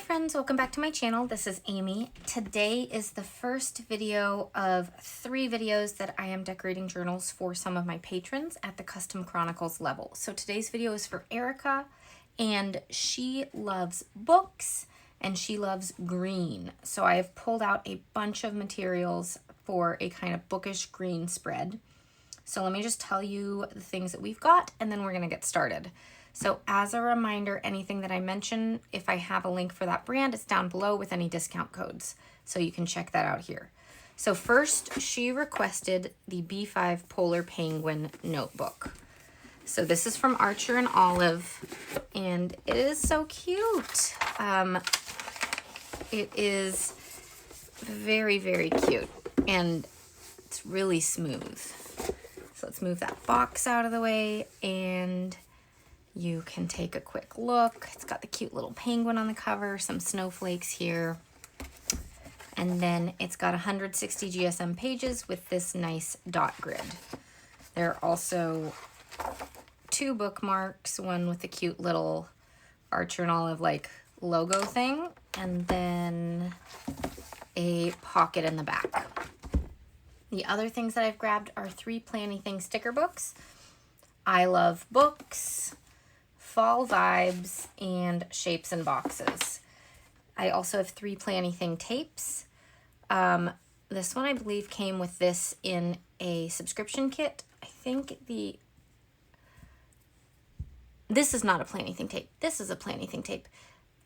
friends, welcome back to my channel. This is Amy. Today is the first video of 3 videos that I am decorating journals for some of my patrons at the Custom Chronicles level. So today's video is for Erica, and she loves books and she loves green. So I have pulled out a bunch of materials for a kind of bookish green spread. So let me just tell you the things that we've got and then we're gonna get started. So as a reminder, anything that I mention, if I have a link for that brand, it's down below with any discount codes. So you can check that out here. So first, she requested the B5 Polar Penguin Notebook. So this is from Archer and Olive, and it is so cute. It is very, very cute, and it's really smooth. So let's move that box out of the way, and you can take a quick look. It's got the cute little penguin on the cover, some snowflakes here. And then it's got 160 GSM pages with this nice dot grid. There are also 2 bookmarks, one with the cute little Archer and Olive like logo thing, and then a pocket in the back. The other things that I've grabbed are 3 Planything sticker books. I love books, fall vibes, and shapes and boxes. I also have 3 Planything tapes. This one I believe came with this in a subscription kit. I think this is not a Planything tape. This is a Planything tape.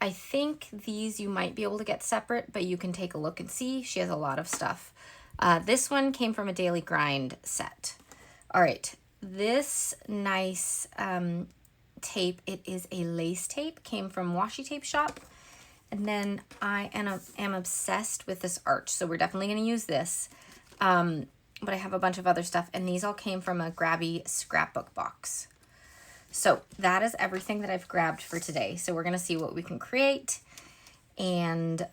I think these you might be able to get separate, but you can take a look and see. She has a lot of stuff. This one came from a Daily Grind set. All right, this nice tape, it is a lace tape, came from Washi Tape Shop. And then I am obsessed with this arch, so we're definitely going to use this. But I have a bunch of other stuff, and these all came from a grabby scrapbook box. So that is everything that I've grabbed for today. So we're going to see what we can create and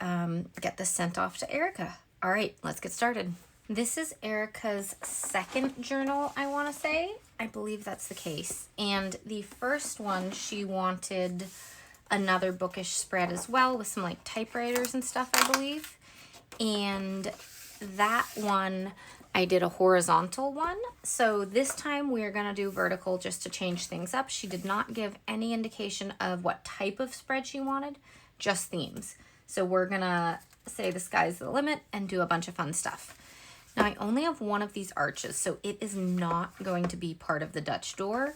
get this sent off to Erica. All right, let's get started. This is Erica's second journal, I want to say. I believe that's the case. And the first one, she wanted another bookish spread as well with some like typewriters and stuff, I believe. And that one, I did a horizontal one. So this time we're gonna do vertical just to change things up. She did not give any indication of what type of spread she wanted, just themes. So we're gonna say the sky's the limit and do a bunch of fun stuff. Now I only have one of these arches, so it is not going to be part of the Dutch door.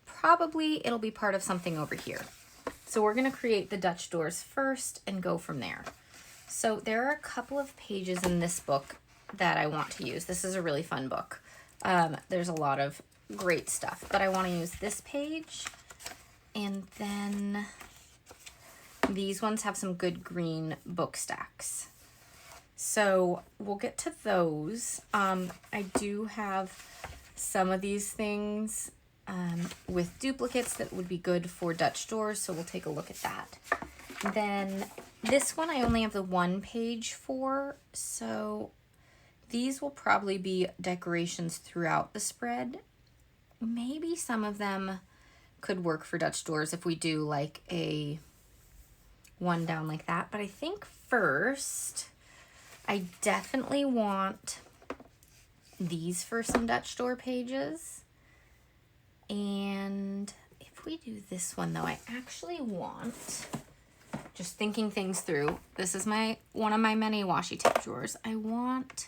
Probably it'll be part of something over here. So we're gonna create the Dutch doors first and go from there. So there are a couple of pages in this book that I want to use. This is a really fun book. There's a lot of great stuff, but I wanna use this page, and then these ones have some good green book stacks. So we'll get to those. I do have some of these things with duplicates that would be good for Dutch doors, so we'll take a look at that. Then this one I only have the 1 page for, so these will probably be decorations throughout the spread. Maybe some of them could work for Dutch doors if we do like a one down like that, but I think first I definitely want these for some Dutch door pages. And if we do this one though, I actually want, just thinking things through, this is one of my many washi tape drawers. I want,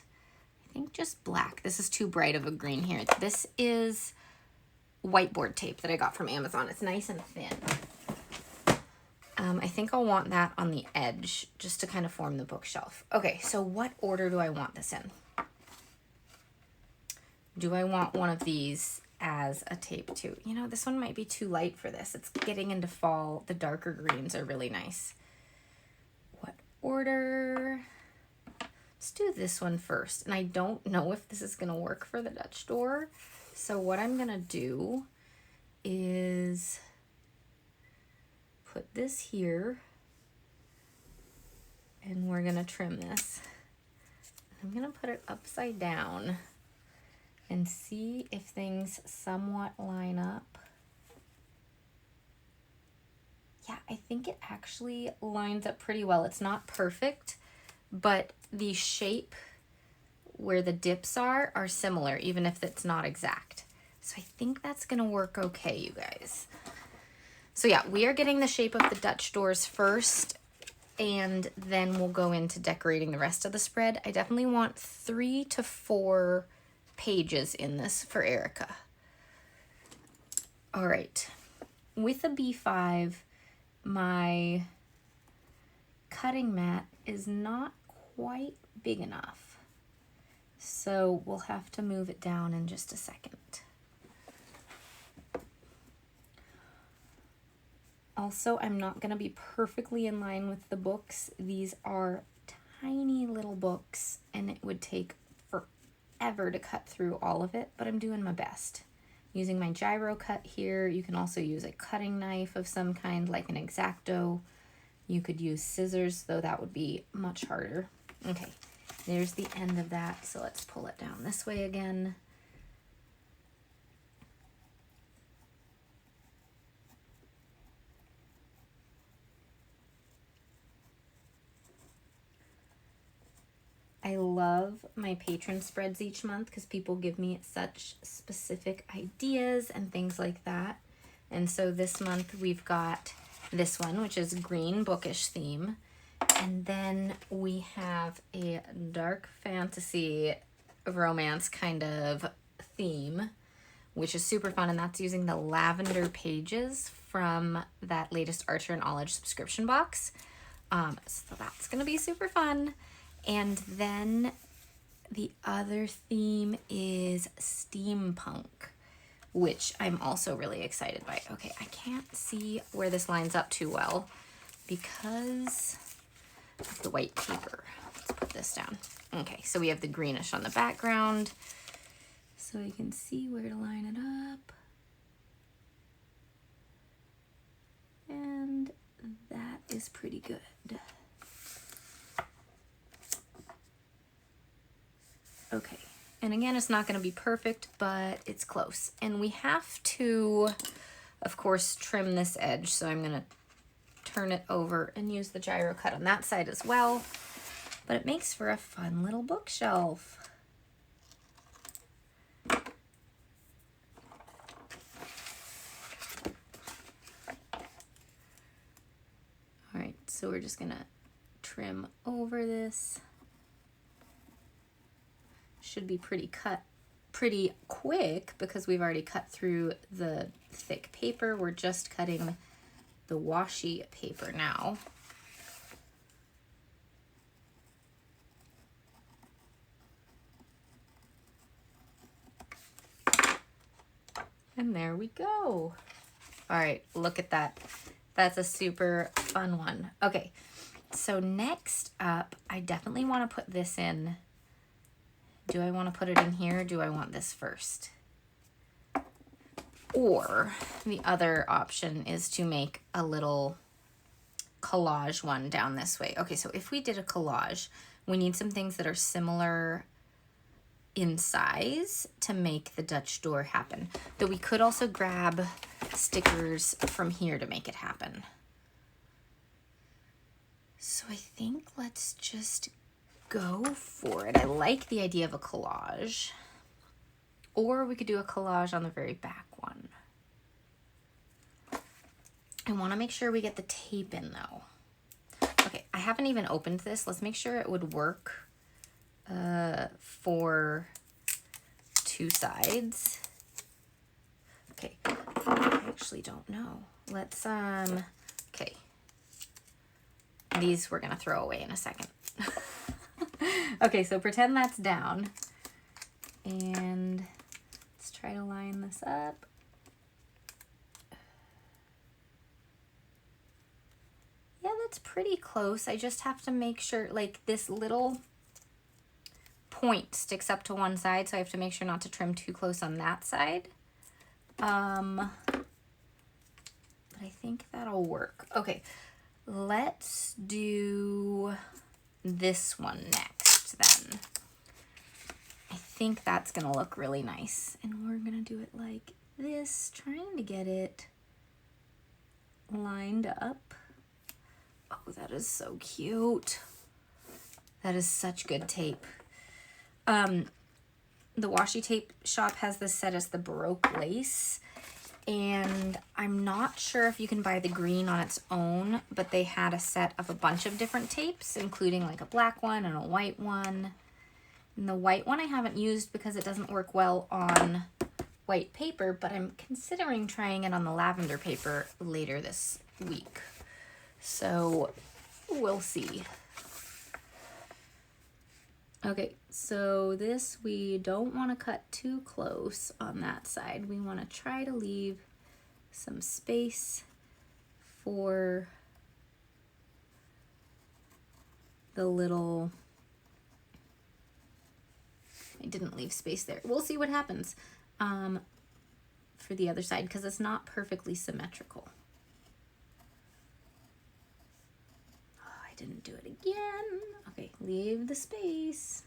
I think just black. This is too bright of a green here. This is whiteboard tape that I got from Amazon. It's nice and thin. I think I'll want that on the edge just to kind of form the bookshelf. Okay, so what order do I want this in? Do I want one of these as a tape too? You know, this one might be too light for this. It's getting into fall. The darker greens are really nice. What order? Let's do this one first. And I don't know if this is going to work for the Dutch door. So what I'm going to do is put this here, and we're gonna trim this. I'm gonna put it upside down and see if things somewhat line up. yeah, I think it actually lines up pretty well. It's not perfect, but the shape where the dips are similar, even if it's not exact. So I think that's gonna work okay, you guys. So yeah, we are getting the shape of the Dutch doors first, and then we'll go into decorating the rest of the spread. I definitely want 3 to 4 pages in this for Erica. All right, with a B5, my cutting mat is not quite big enough. So we'll have to move it down in just a second. Also, I'm not going to be perfectly in line with the books. These are tiny little books, and it would take forever to cut through all of it, but I'm doing my best. Using my gyro cut here. You can also use a cutting knife of some kind, like an X-Acto. You could use scissors, though that would be much harder. Okay, there's the end of that, so let's pull it down this way again. I love my patron spreads each month because people give me such specific ideas and things like that. And so this month we've got this one, which is green bookish theme. And then we have a dark fantasy romance kind of theme, which is super fun. And that's using the lavender pages from that latest Archer and Collage subscription box. So that's going to be super fun. And then the other theme is steampunk, which I'm also really excited by. Okay, I can't see where this lines up too well because of the white paper. Let's put this down. Okay, so we have the greenish on the background, so you can see where to line it up. And that is pretty good. Okay, and again, it's not going to be perfect, but it's close. And we have to, of course, trim this edge, so I'm going to turn it over and use the gyro cut on that side as well. But it makes for a fun little bookshelf. All right, so we're just going to trim over this. Should be pretty quick because we've already cut through the thick paper. We're just cutting the washi paper now. And there we go. All right, look at that. That's a super fun one. Okay, so next up, I definitely want to put this in. Do I want to put it in here? Or do I want this first? Or the other option is to make a little collage one down this way. Okay, so if we did a collage, we need some things that are similar in size to make the Dutch door happen. Though we could also grab stickers from here to make it happen. So I think let's just go for it. I like the idea of a collage. Or we could do a collage on the very back one. I want to make sure we get the tape in though. Okay, I haven't even opened this. Let's make sure it would work for 2 sides. Okay, I actually don't know. Let's, okay. These we're gonna throw away in a second. Okay, so pretend that's down. And let's try to line this up. Yeah, that's pretty close. I just have to make sure, like, this little point sticks up to one side, so I have to make sure not to trim too close on that side. But I think that'll work. Okay, let's do this one next then. I think that's gonna look really nice. And we're gonna do it like this, trying to get it lined up. Oh, that is so cute. That is such good tape. The washi tape shop has this set as the Baroque lace, and I'm not sure if you can buy the green on its own, but they had a set of a bunch of different tapes, including like a black one and a white one. And the white one I haven't used because it doesn't work well on white paper, but I'm considering trying it on the lavender paper later this week. So we'll see. Okay, so this, we don't want to cut too close on that side. We want to try to leave some space for the little, I didn't leave space there. We'll see what happens for the other side because it's not perfectly symmetrical. Oh, I didn't do it again. Okay, leave the space.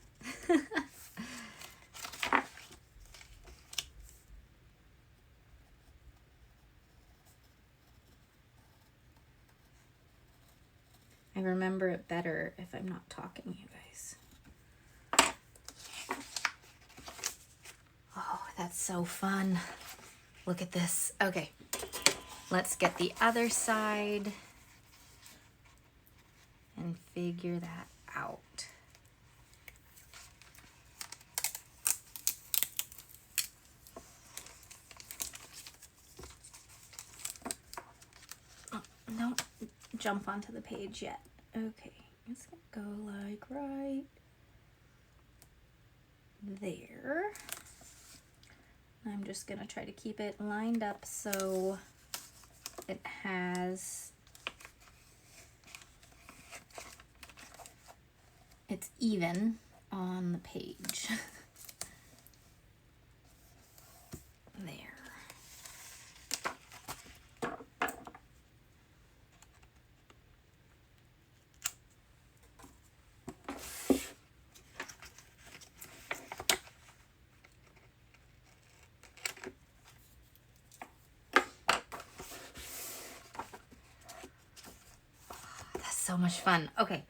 I remember it better if I'm not talking, you guys. Oh, that's so fun. Look at this. Okay, let's get the other side and figure that out. Oh, don't jump onto the page yet. Okay, it's gonna go like right there. I'm just gonna try to keep it lined up so it has, it's even on the page. There. So much fun. Okay.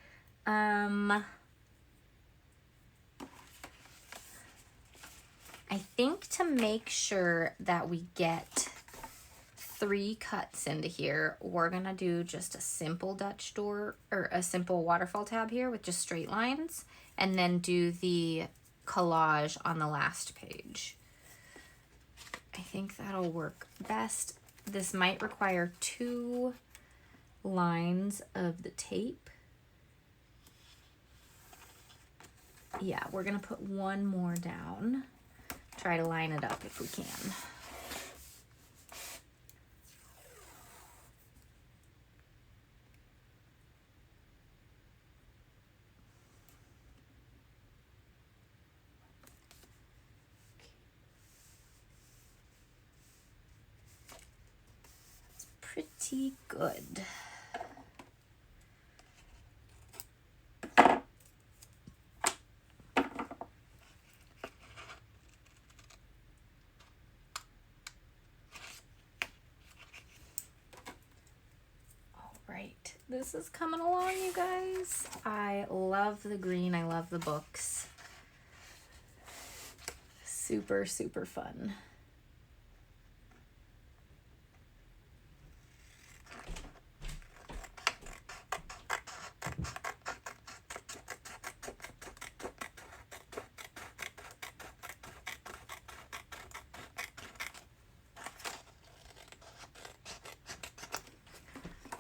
I think to make sure that we get 3 cuts into here, we're gonna do just a simple Dutch door or a simple waterfall tab here with just straight lines, and then do the collage on the last page. I think that'll work best. This might require 2 lines of the tape. Yeah, we're gonna put 1 more down. Try to line it up if we can. It's pretty good. This is coming along, you guys. I love the green. I love the books. Super, super fun.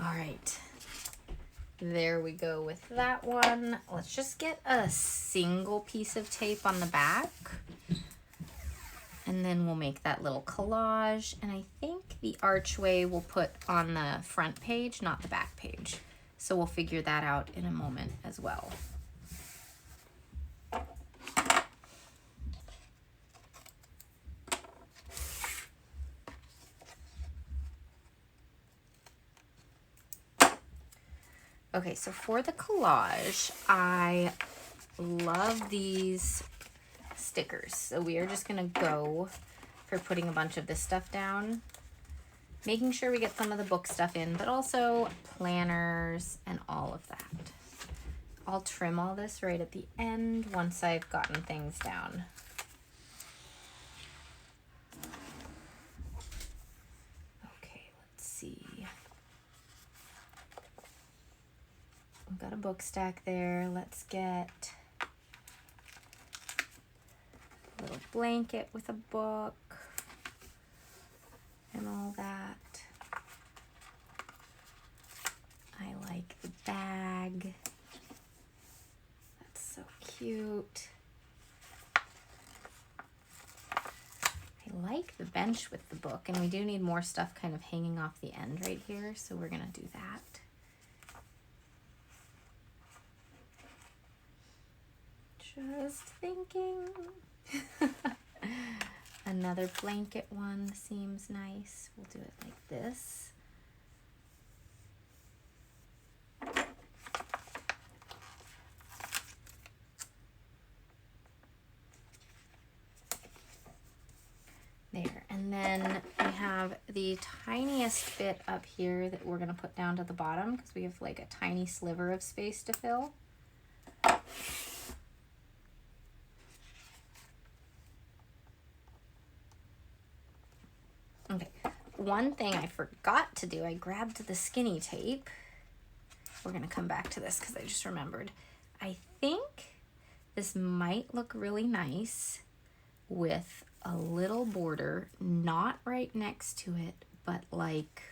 All right. There we go with that one. Let's just get a single piece of tape on the back, and then we'll make that little collage. And I think the archway we'll put on the front page, not the back page. So we'll figure that out in a moment as well. Okay, so for the collage, I love these stickers. So we are just gonna go for putting a bunch of this stuff down. making sure we get some of the book stuff in, but also planners and all of that. I'll trim all this right at the end once I've gotten things down. Okay, let's see. We've got a book stack there. Let's get a little blanket with a book and all that. I like the bag. That's so cute. I like the bench with the book, and we do need more stuff kind of hanging off the end right here, so we're gonna do that. Just thinking. Another blanket one seems nice. We'll do it like this. There, and then we have the tiniest bit up here that we're gonna put down to the bottom because we have like a tiny sliver of space to fill. Okay, one thing I forgot to do, I grabbed the skinny tape. We're gonna come back to this because I just remembered. I think this might look really nice with a little border, not right next to it, but like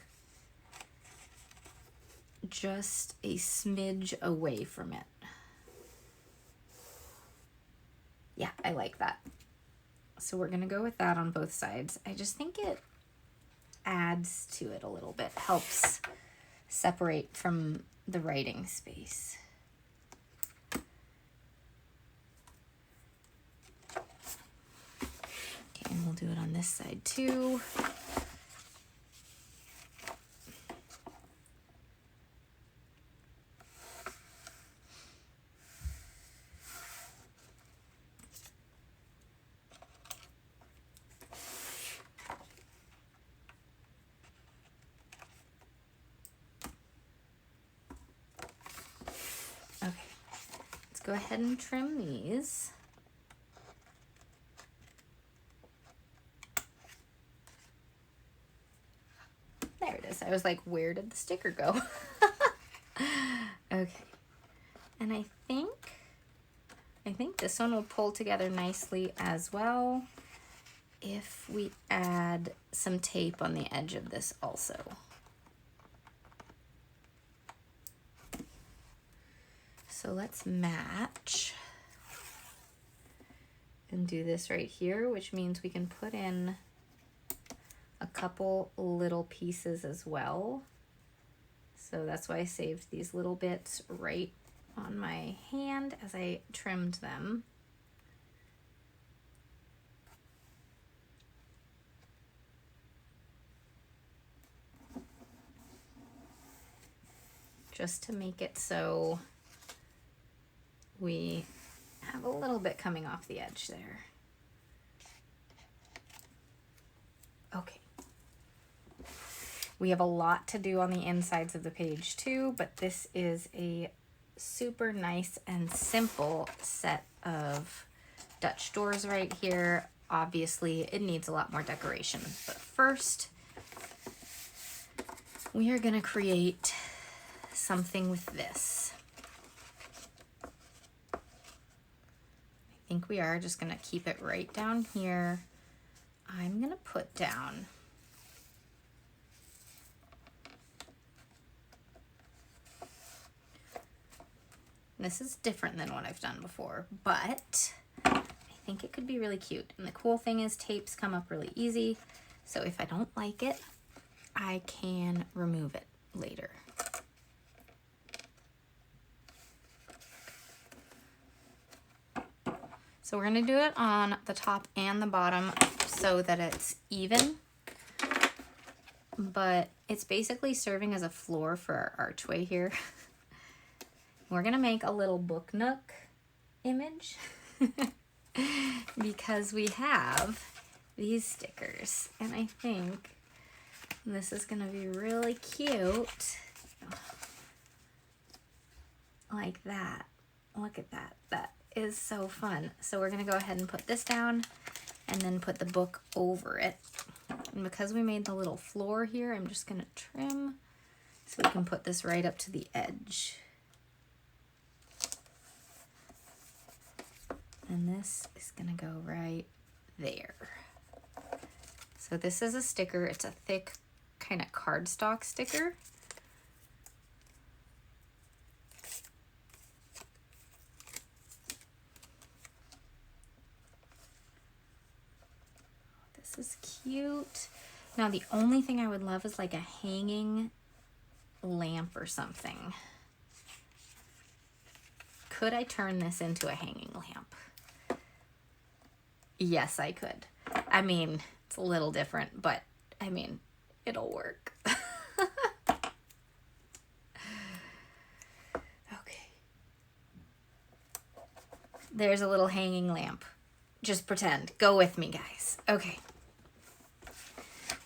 just a smidge away from it. Yeah, I like that. So we're gonna go with that on both sides. I just think it adds to it a little bit, helps separate from the writing space. Okay, and we'll do it on this side too. Go ahead and trim these. There it is. I was like, where did the sticker go? Okay. And I think this one will pull together nicely as well if we add some tape on the edge of this also. So let's match and do this right here, which means we can put in a couple little pieces as well. So that's why I saved these little bits right on my hand as I trimmed them. Just to make it so we have a little bit coming off the edge there. Okay. We have a lot to do on the insides of the page too, but this is a super nice and simple set of Dutch doors right here. Obviously, it needs a lot more decoration, but first, we are gonna create something with this. I think we are just gonna keep it right down here. I'm gonna put down this is different than what I've done before, but I think it could be really cute. And the cool thing is tapes come up really easy. So if I don't like it, I can remove it later. So we're gonna do it on the top and the bottom so that it's even, but it's basically serving as a floor for our archway here. We're gonna make a little book nook image because we have these stickers, and I think And this is gonna be really cute. Like that. Look at that. That is so fun. So we're gonna go ahead and put this down and then put the book over it. And because we made the little floor here, I'm just gonna trim so we can put this right up to the edge. And this is gonna go right there. So this is a sticker. It's a thick kind of cardstock sticker. This is cute. Now the only thing I would love is like a hanging lamp or something. Could I turn this into a hanging lamp? Yes, I could. I mean, it's a little different, but I mean, it'll work. Okay. There's a little hanging lamp. Just pretend. Go with me, guys. Okay.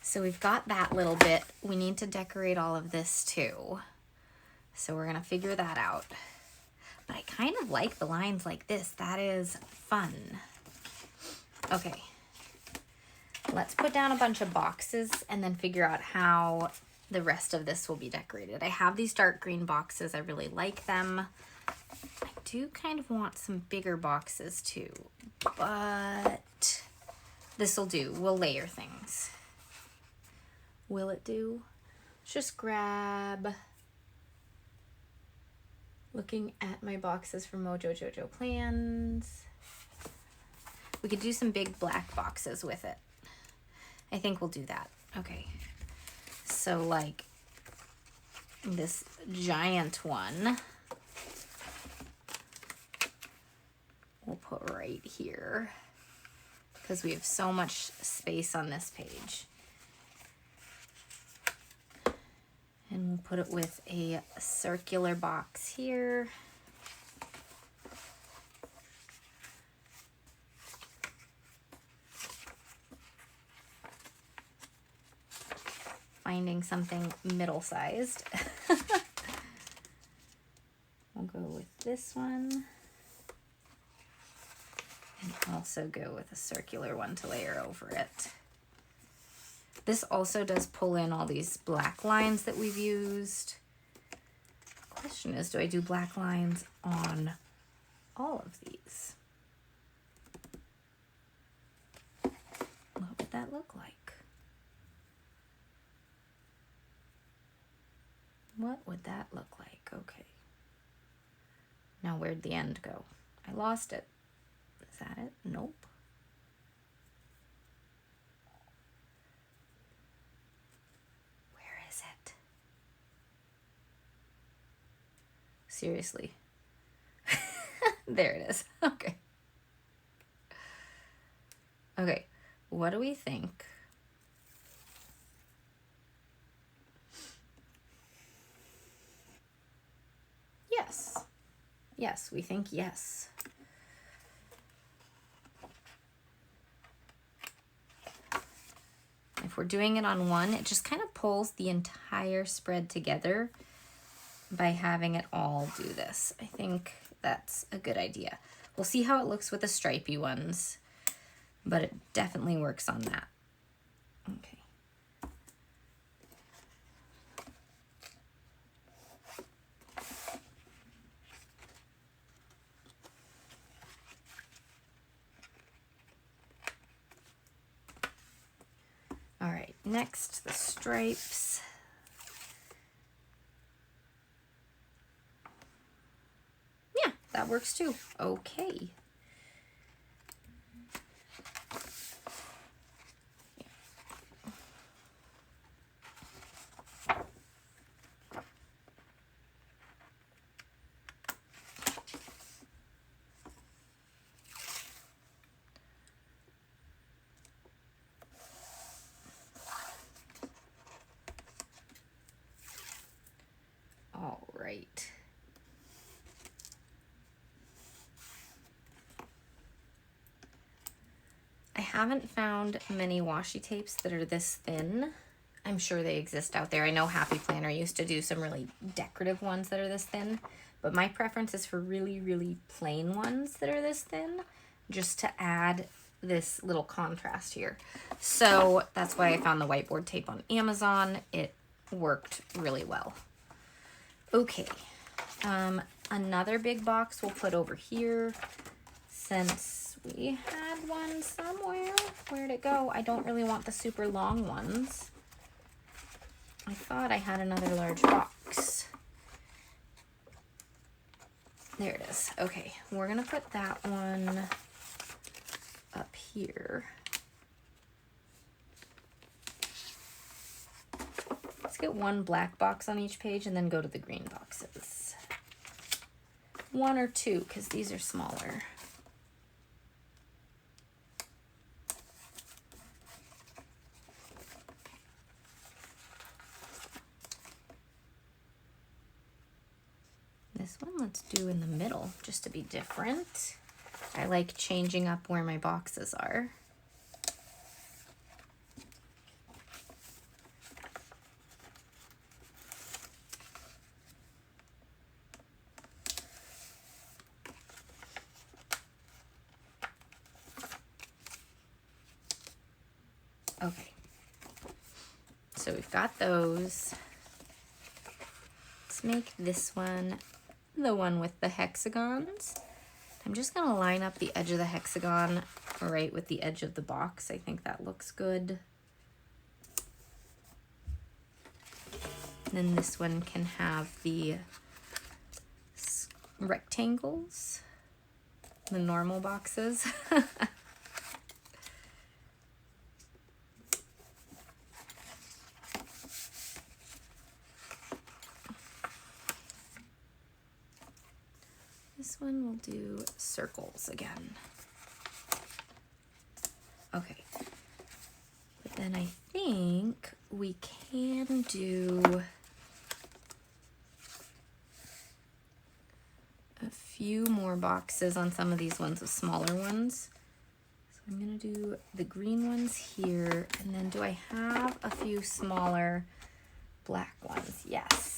So we've got that little bit. We need to decorate all of this too. So we're gonna figure that out. But I kind of like the lines like this. That is fun. Okay. Let's put down a bunch of boxes and then figure out how the rest of this will be decorated. I have these dark green boxes. I really like them. I do kind of want some bigger boxes too, but this will do. We'll layer things. Will it do? Let's just grab, looking at my boxes from Mojo Jojo Plans. We could do some big black boxes with it. I think we'll do that. Okay. So like this giant one, we'll put right here because we have so much space on this page. And we'll put it with a circular box here. Finding something middle-sized. We'll go with this one. And also go with a circular one to layer over it. This also does pull in all these black lines that we've used. Question is, do I do black lines on all of these? What would that look like? What would that look like? Okay. Now where'd the end go? I lost it. Is that it? Nope. Where is it? Seriously. There it is. Okay. Okay. What do we think? Yes. Yes, we think yes. If we're doing it on one, it just kind of pulls the entire spread together by having it all do this. I think that's a good idea. We'll see how it looks with the stripey ones, but it definitely works on that. Okay. All right, next the stripes. Yeah, that works too. Okay. All right. I haven't found many washi tapes that are this thin. I'm sure they exist out there. I know Happy Planner used to do some really decorative ones that are this thin, but my preference is for really, really plain ones that are this thin, just to add this little contrast here. So that's why I found the whiteboard tape on Amazon. It worked really well. Okay, another big box we'll put over here since we had one somewhere. Where'd it go? I don't really want the super long ones. I thought I had another large box. There it is. Okay, we're gonna put that one up here. Let's get one black box on each page and then go to the green boxes. One or two, because these are smaller. This one let's do in the middle, just to be different. I like changing up where my boxes are. Okay, so we've got those. Let's make this one the one with the hexagons. I'm just gonna line up the edge of the hexagon right with the edge of the box. I think that looks good. And then this one can have the rectangles, the normal boxes. This one will do circles again. Okay, but then I think we can do a few more boxes on some of these ones, the smaller ones. So I'm gonna do the green ones here, and then do I have a few smaller black ones? Yes.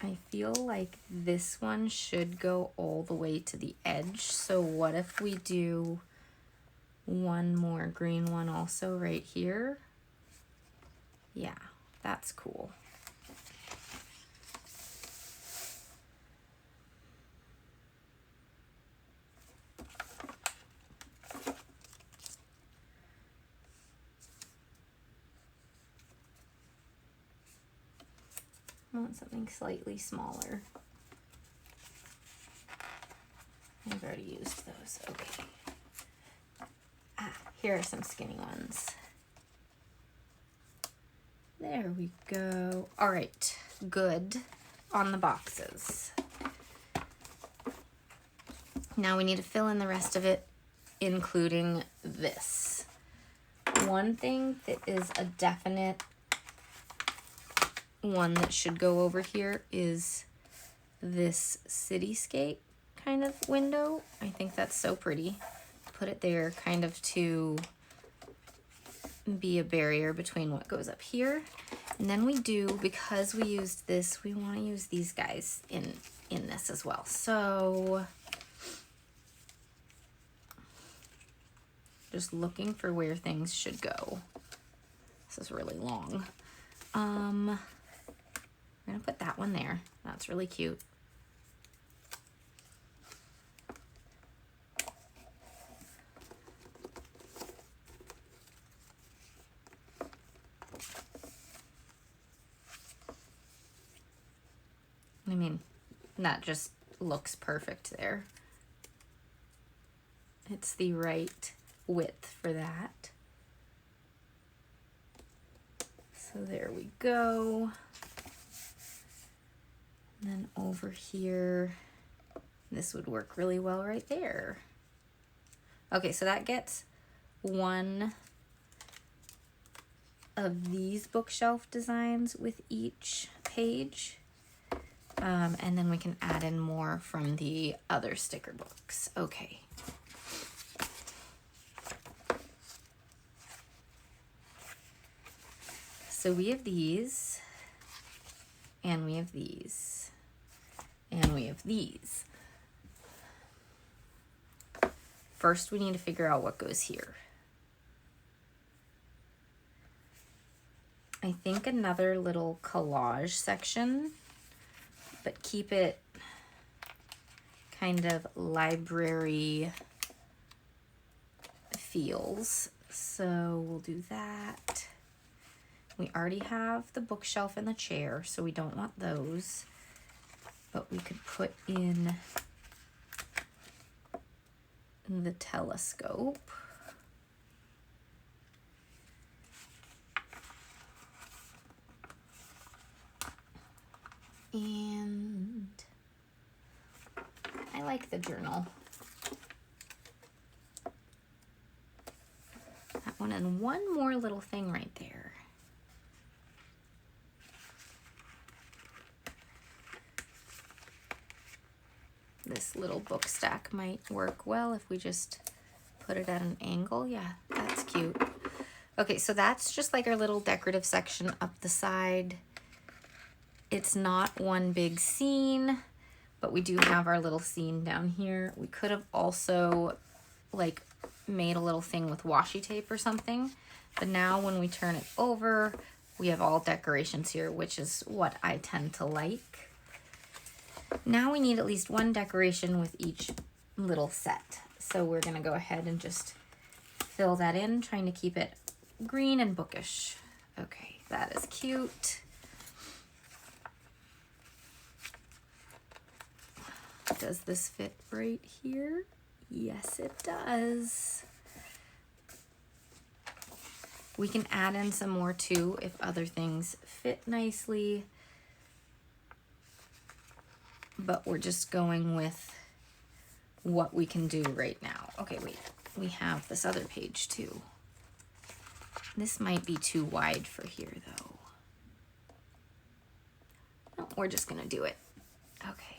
I feel like this one should go all the way to the edge. So what if we do one more green one also right here? Yeah, that's cool. I want something slightly smaller. I've already used those. Okay. Here are some skinny ones. There we go. All right, good on the boxes. Now we need to fill in the rest of it, including this. One thing that is a definite one that should go over here is this cityscape kind of window. I think that's so pretty. Put it there kind of to be a barrier between what goes up here. And then we do, because we used this, we want to use these guys in this as well. So just looking for where things should go. This is really long. We're gonna put that one there. That's really cute. I mean, that just looks perfect there. It's the right width for that. So there we go. And then over here, this would work really well right there. Okay, so that gets one of these bookshelf designs with each page. And then we can add in more from the other sticker books. Okay. So we have these, and we have these, and we have these. First, we need to figure out what goes here. I think another little collage section, but keep it kind of library feels. So we'll do that. We already have the bookshelf and the chair, so we don't want those. But we could put in the telescope. And I like the journal. That one, and one more little thing right there. This little book stack might work well if we just put it at an angle. Yeah, that's cute. Okay, so that's just like our little decorative section up the side. It's not one big scene, but we do have our little scene down here. We could have also like made a little thing with washi tape or something, but now when we turn it over, we have all decorations here, which is what I tend to like. Now we need at least one decoration with each little set. So we're gonna go ahead and just fill that in, trying to keep it green and bookish. Okay, that is cute. Does this fit right here? Yes, it does. We can add in some more too if other things fit nicely. But we're just going with what we can do right now. Okay, wait, we have this other page too. This might be too wide for here though. No, we're just gonna do it. Okay.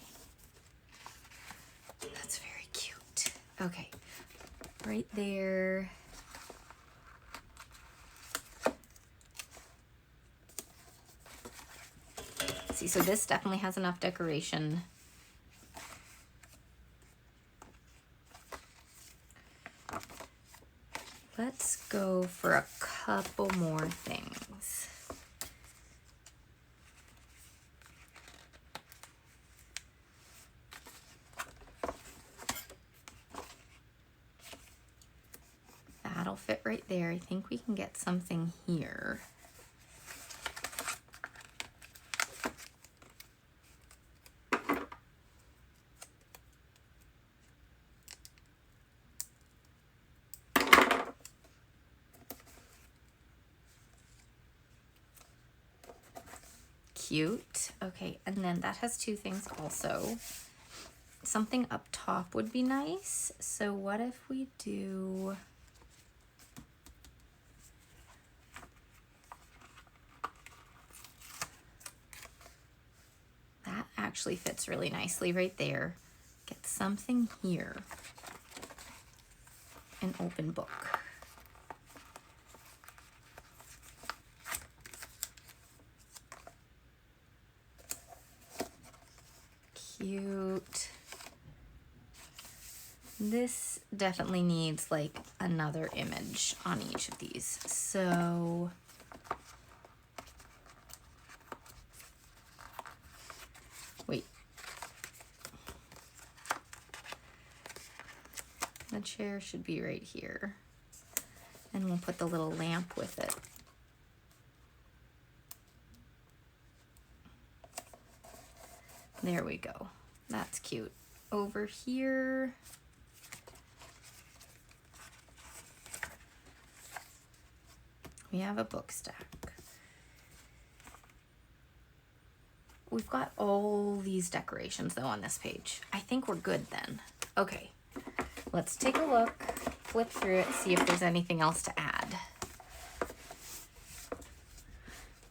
That's very cute. Okay, right there. See, so this definitely has enough decoration. Let's go for a couple more things. That'll fit right there. I think we can get something here. Cute. Okay, and then that has two things also. Something up top would be nice. So what if we do... That actually fits really nicely right there. Get something here. An open book. Cute. This definitely needs like another image on each of these. So wait. The chair should be right here. And we'll put the little lamp with it. There we go. That's cute. Over here, we have a book stack. We've got all these decorations though on this page. I think we're good then. Okay, let's take a look, flip through it, see if there's anything else to add.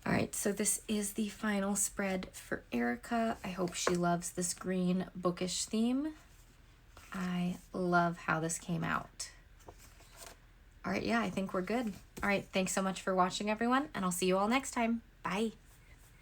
All right, so this is the final spread for Erica. I hope she loves this green bookish theme. I love how this came out. All right, yeah, I think we're good. All right, thanks so much for watching, everyone, and I'll see you all next time. Bye.